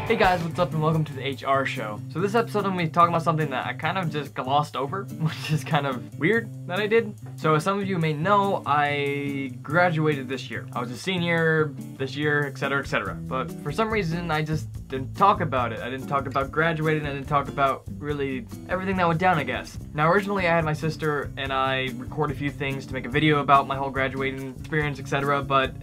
Hey guys, what's up and welcome to the HR show. So this episode I'm going to be talking about something that I kind of just glossed over, which is kind of weird that I did. So as some of you may know, I graduated this year. I was a senior this year, etc, etc. But for some reason I just didn't talk about it. I didn't talk about graduating, I didn't talk about really everything that went down, I guess. Now originally I had my sister and I recorded a few things to make a video about my whole graduating experience, etc. But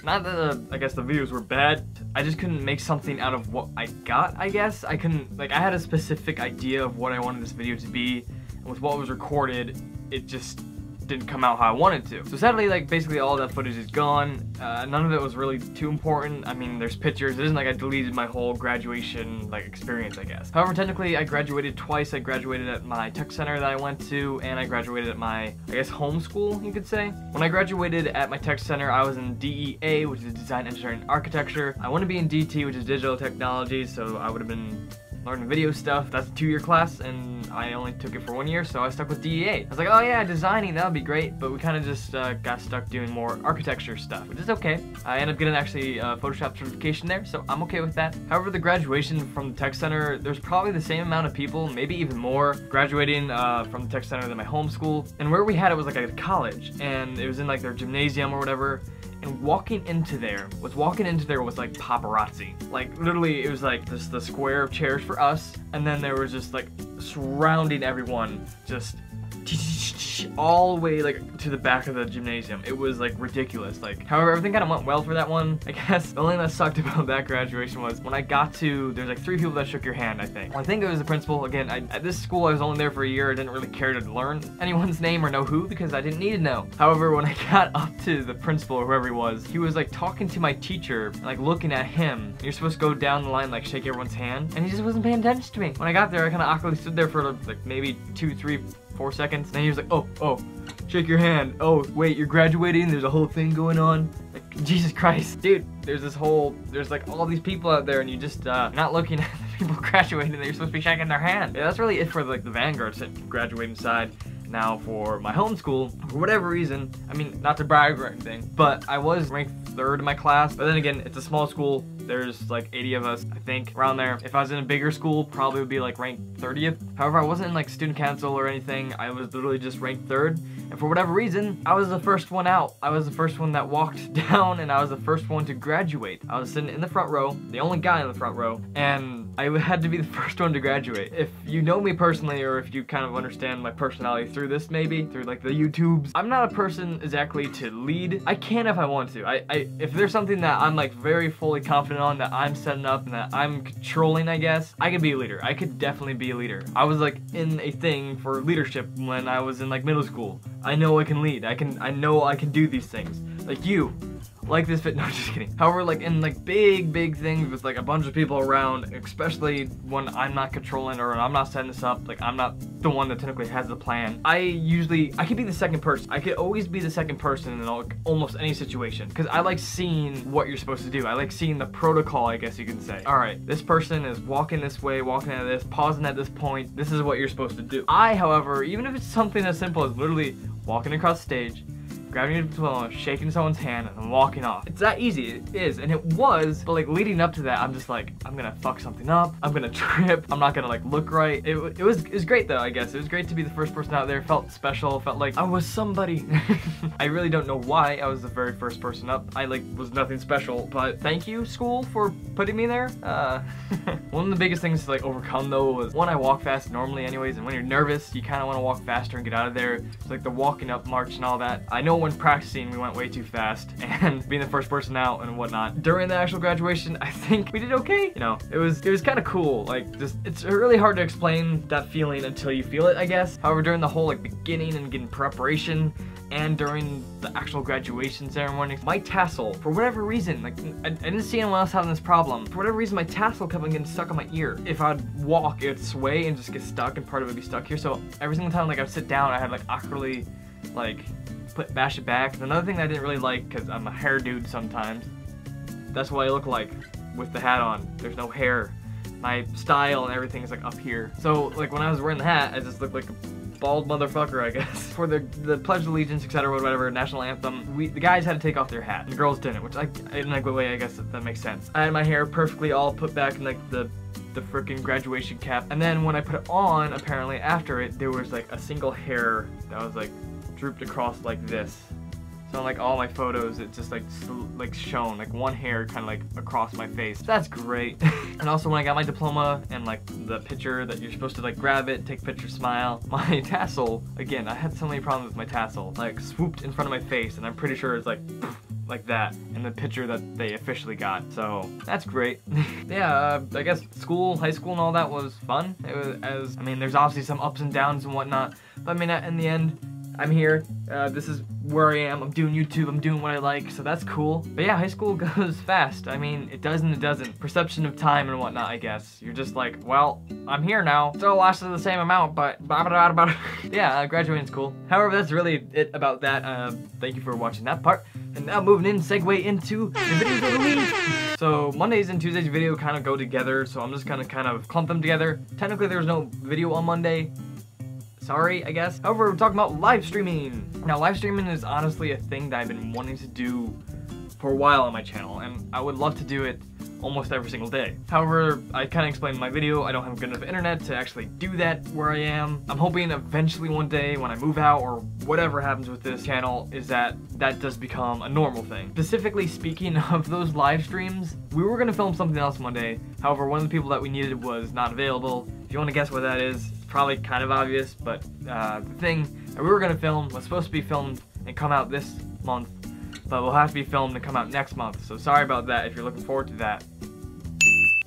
not that I guess the videos were bad. I just couldn't make something out of what I got, I guess. I couldn't, like, I had a specific idea of what I wanted this video to be, and with what was recorded, it just didn't come out how I wanted to. So sadly, like, basically all that footage is gone. None of it was really too important. I mean, there's pictures. It isn't like I deleted my whole graduation, like, experience, I guess. However, technically, I graduated twice. I graduated at my tech center that I went to, and I graduated at my, I guess, homeschool, you could say. When I graduated at my tech center, I was in DEA, which is Design, Engineering, and Architecture. I want to be in DT, which is Digital Technology, so I would have been learning video stuff. That's a 2-year class, and I only took it for 1 year, so I stuck with DEA. I was like, oh yeah, designing, that would be great, but we kind of just got stuck doing more architecture stuff, which is okay. I ended up getting actually Photoshop certification there, so I'm okay with that. However, the graduation from the tech center, there's probably the same amount of people, maybe even more, graduating from the tech center than my homeschool. And where we had it was like a college, and it was in like their gymnasium or whatever. And walking into there was like paparazzi. Like literally it was like just the square of chairs for us, and then there was just like surrounding everyone, just all the way like to the back of the gymnasium. It was like ridiculous. Like, however, everything kind of went well for that one, I guess. The only thing that sucked about that graduation was when I got to, there's like 3 people that shook your hand, I think. Well, I think it was the principal. Again, at this school I was only there for a year. I didn't really care to learn anyone's name or know who because I didn't need to know. However, when I got up to the principal or whoever he was like talking to my teacher and like looking at him. You're supposed to go down the line, like shake everyone's hand, and he just wasn't paying attention to me. When I got there, I kind of awkwardly stood there for like maybe 2, 3, 4 seconds. Then he was like, oh, shake your hand. Oh, wait, you're graduating? There's a whole thing going on? Like, Jesus Christ. Dude, there's like all these people out there, and you just not looking at the people graduating that you're supposed to be shaking their hand. Yeah, that's really it for like the Vanguard graduating side. Now for my homeschool, for whatever reason, I mean, not to brag or anything, but I was ranked 3rd in my class. But then again, it's a small school. There's like 80 of us, I think, around there. If I was in a bigger school, probably would be like ranked 30th. However, I wasn't in like student council or anything. I was literally just ranked 3rd. And for whatever reason, I was the first one out. I was the first one that walked down, and I was the first one to graduate. I was sitting in the front row, the only guy in the front row, and I had to be the first one to graduate. If you know me personally, or if you kind of understand my personality through this, maybe, through like the YouTubes, I'm not a person exactly to lead. I can if I want to. If there's something that I'm like very fully confident on, that I'm setting up and that I'm controlling, I guess, I could be a leader. I could definitely be a leader. I was like in a thing for leadership when I was in like middle school. I know I can lead. I know I can do these things. Like you. Like this fit, no, just kidding. However, like in like big things with like a bunch of people around, especially when I'm not controlling or I'm not setting this up, like I'm not the one that technically has the plan, I could be the second person. I could always be the second person in almost any situation, because I like seeing what you're supposed to do. I like seeing the protocol, I guess you can say. All right, this person is walking this way, walking at this, pausing at this point. This is what you're supposed to do. However, even if it's something as simple as literally walking across the stage, grabbing your diploma, shaking someone's hand, and walking off. It's that easy, it is, and it was, but like leading up to that, I'm just like, I'm gonna fuck something up, I'm gonna trip, I'm not gonna like look right. It was great though, I guess. It was great to be the first person out there, felt special, felt like I was somebody. I really don't know why I was the very first person up. I like was nothing special, but thank you, school, for putting me there. One of the biggest things to like overcome though was, one, I walk fast normally anyways, and when you're nervous, you kind of want to walk faster and get out of there. It's like the walking up march and all that. I know when practicing we went way too fast, and being the first person out and whatnot. During the actual graduation, I think we did okay. You know, it was kind of cool. Like, just, it's really hard to explain that feeling until you feel it, I guess. However, during the whole like beginning and getting preparation, and during the actual graduation ceremony, my tassel, for whatever reason, like, I didn't see anyone else having this problem. For whatever reason, my tassel kept on getting stuck on my ear. If I'd walk, it would sway and just get stuck, and part of it would be stuck here. So every single time like I'd sit down, I had like awkwardly like bash it back. And another thing that I didn't really like, because I'm a hair dude sometimes, that's what I look like with the hat on. There's no hair. My style and everything is like up here. So like when I was wearing the hat, I just looked like bald motherfucker, I guess. For the Pledge of Allegiance, etc., whatever, national anthem, the guys had to take off their hat. The girls didn't, which in like a way, I guess that makes sense. I had my hair perfectly all put back in like the freaking graduation cap, and then when I put it on, apparently after it, there was like a single hair that was like drooped across like this. So on like all my photos, it just like shown like one hair kind of like across my face. That's great. And also when I got my diploma and like the picture that you're supposed to like grab it, take a picture, smile, my tassel, again, I had so many problems with my tassel, like swooped in front of my face, and I'm pretty sure it's like that in the picture that they officially got. So that's great. Yeah, I guess school, high school and all that was fun. It was, I mean, there's obviously some ups and downs and whatnot, but I mean, in the end, I'm here. This is where I am. I'm doing YouTube. I'm doing what I like, so that's cool. But yeah, high school goes fast. I mean, it does and it doesn't. Perception of time and whatnot, I guess. You're just like, well, I'm here now. Still lasted the same amount, but yeah, graduating's cool. However, that's really it about that. Thank you for watching that part. And now moving in, segue into the videos of the week. So Mondays and Tuesdays video kind of go together, so I'm just gonna kind of clump them together. Technically, there's no video on Monday. Sorry, I guess. However, we're talking about live streaming. Now, live streaming is honestly a thing that I've been wanting to do for a while on my channel, and I would love to do it almost every single day. However, I kind of explained in my video, I don't have good enough internet to actually do that where I am. I'm hoping eventually one day when I move out or whatever happens with this channel is that does become a normal thing. Specifically speaking of those live streams, we were going to film something else Monday. However, one of the people that we needed was not available. If you want to guess what that is, it's probably kind of obvious, but the thing that we were going to film was supposed to be filmed and come out this month, but will have to be filmed and come out next month. So sorry about that if you're looking forward to that.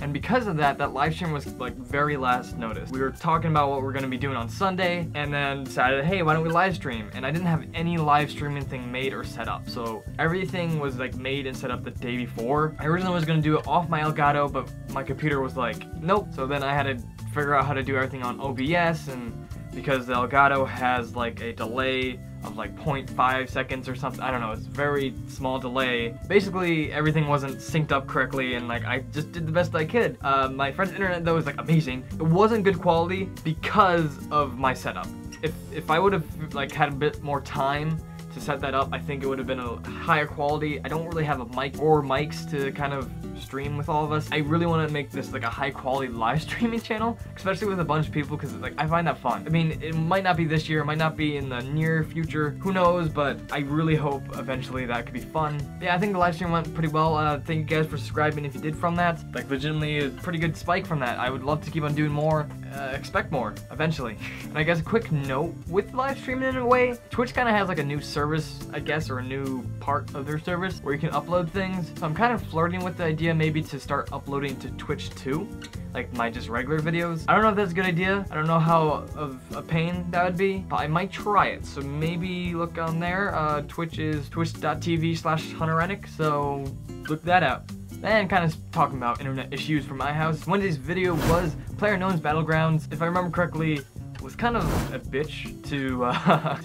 And because of that, that live stream was like very last notice. We were talking about what we're gonna be doing on Sunday, and then decided, hey, why don't we live stream? And I didn't have any live streaming thing made or set up. So everything was like made and set up the day before. I originally was gonna do it off my Elgato, but my computer was like, nope. So then I had to figure out how to do everything on OBS, and because the Elgato has like a delay of like 0.5 seconds or something, I don't know, it's a very small delay. Basically, everything wasn't synced up correctly, and like I just did the best I could. My friend's internet though was like amazing. It wasn't good quality because of my setup. If I would have like had a bit more time to set that up, I think it would have been a higher quality. I don't really have a mic or mics to kind of stream with all of us. I really want to make this like a high quality live streaming channel, especially with a bunch of people, because like I find that fun. I mean, it might not be this year, it might not be in the near future, who knows, but I really hope eventually that could be fun. Yeah, I think the live stream went pretty well. Thank you guys for subscribing if you did from that. Like legitimately a pretty good spike from that. I would love to keep on doing more, expect more eventually. And I guess a quick note with live streaming in a way, Twitch kind of has like a new service, I guess, or a new part of their service where you can upload things. So I'm kind of flirting with the idea maybe to start uploading to Twitch too, like my just regular videos. I don't know if that's a good idea. I don't know how of a pain that would be, but I might try it. So maybe look on there. Twitch is twitch.tv/HunterRennick, so look that out. And kind of talking about internet issues from my house. Wednesday's video was PlayerUnknown's Battlegrounds. If I remember correctly, it was kind of a bitch to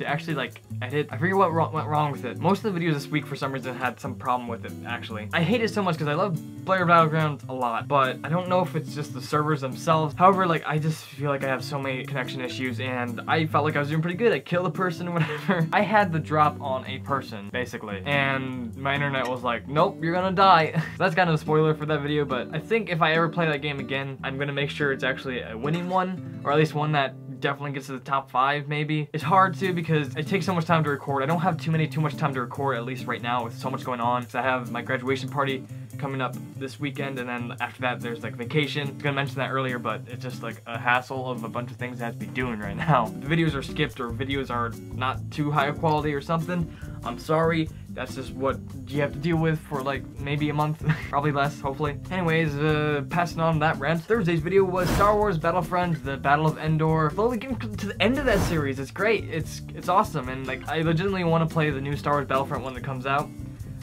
actually like edit. I forget what went wrong with it. Most of the videos this week for some reason had some problem with it actually. I hate it so much because I love Player Battlegrounds a lot, but I don't know if it's just the servers themselves. However, like I just feel like I have so many connection issues, and I felt like I was doing pretty good. I killed a person or whatever. I had the drop on a person basically, and my internet was like, nope, you're gonna die. So that's kind of a spoiler for that video, but I think if I ever play that game again, I'm gonna make sure it's actually a winning one, or at least one that definitely gets to the top 5 maybe. It's hard to because it takes so much time to record. I don't have too much time to record, at least right now with so much going on. So I have my graduation party coming up this weekend, and then after that there's like vacation. I was gonna mention that earlier, but it's just like a hassle of a bunch of things I have to be doing right now. The videos are skipped or videos are not too high quality or something, I'm sorry. That's just what you have to deal with for like maybe a month, probably less, hopefully. Anyways, passing on that rant. Thursday's video was Star Wars Battlefront, the Battle of Endor. Slowly getting to the end of that series. It's great. It's awesome, and like I legitimately want to play the new Star Wars Battlefront when it comes out.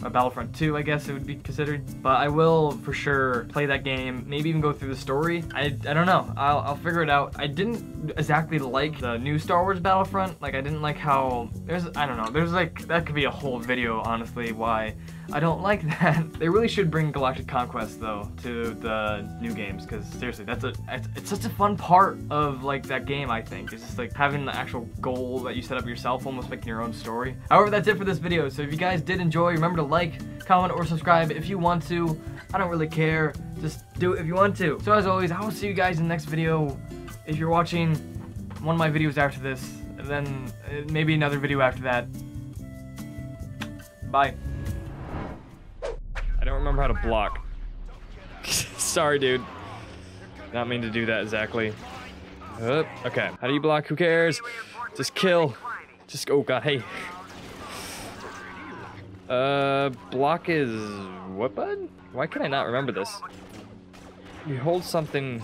Or Battlefront 2, I guess it would be considered. But I will for sure play that game, maybe even go through the story. I don't know, I'll figure it out. I didn't exactly like the new Star Wars Battlefront. Like I didn't like how, I don't know, there's like, that could be a whole video honestly, why I don't like that. They really should bring Galactic Conquest though to the new games, because seriously, it's such a fun part of like that game. I think it's just like having the actual goal that you set up yourself, almost making your own story. However, that's it for this video. So if you guys did enjoy, remember to like, comment, or subscribe if you want to. I don't really care. Just do it if you want to. So as always, I will see you guys in the next video. If you're watching one of my videos after this, and then maybe another video after that. Bye. I don't remember how to block. Sorry, dude. Not mean to do that exactly. Okay. How do you block? Who cares? Just kill. Just, oh god, hey. Block is what, bud? Why can I not remember this? You hold something.